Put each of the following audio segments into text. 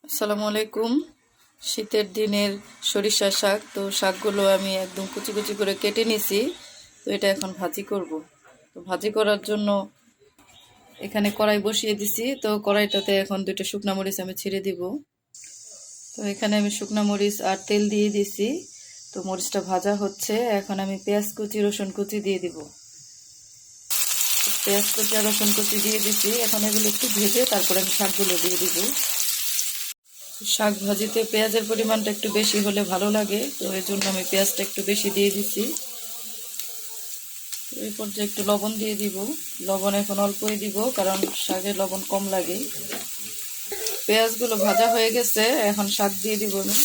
আসসালামু আলাইকুম। শীতের দিনের সরিষা শাক, তো শাকগুলো আমি একদম কুচি কুচি করে কেটে নিছি। তো এটা এখন ভাজি করব। তো ভাজি করার জন্য এখানে কড়াই বসিয়ে দিছি। তো কড়াইটাতে এখন দুটো শুকনা মরিচ আমি ছেড়ে দিব। তো এখানে আমি শুকনা মরিচ আর তেল দিয়ে দিছি। তো মরিচটা ভাজা হচ্ছে, এখন আমি পেঁয়াজ কুচি রসুন কুচি দিয়ে দিব। পেঁয়াজ কুচি আর রসুন কুচি দিয়ে দিছি। এখন এগুলো একটু ভেজে তারপরে আমি শাকগুলো দিয়ে দিব। শাক ভাজিতে পেঁয়াজের পরিমাণটা একটু বেশি হলে ভালো লাগে, তো এই জন্য আমি পেঁয়াজটা একটু বেশি দিয়ে দিছি। এই পর্যায়ে একটু লবণ দিয়ে দিব। লবণ এখন অল্পই দিব, কারণ শাকে লবণ কম লাগে। পেঁয়াজগুলো ভাজা হয়ে গেছে, এখন শাক দিয়ে দিব আমি।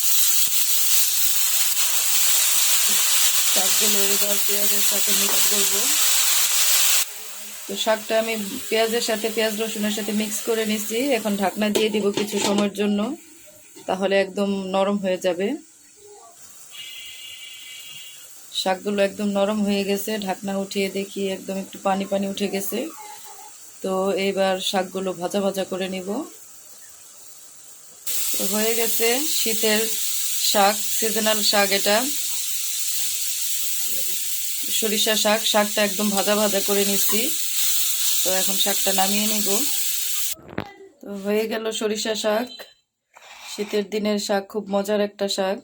শাকগুলো এবার পেঁয়াজের সাথে মিক্স করব। তো শাকটা আমি পেঁয়াজের সাথে, পেঁয়াজ রসুনের সাথে মিক্স করে নিছি। এখন ঢাকনা দিয়ে দিব কিছু সময়ের জন্য, তাহলে একদম নরম হয়ে যাবে। শাকগুলো একদম নরম হয়ে গেছে, ঢাকনা উঠিয়ে দেখি একদম একটু পানি পানি উঠে গেছে। তো এইবার শাকগুলো ভাজা ভাজা করে নিব। তো হয়ে গেছে শীতের শাক, সিজনাল শাক এটা, সরিষা শাক। শাকটা একদম ভাজা ভাজা করে নিচ্ছি। তো এখন শাকটা নামিয়ে নিব। তো হয়ে গেল সরিষা শাক। শীতের দিনের শাক খুব মজার একটা শাক।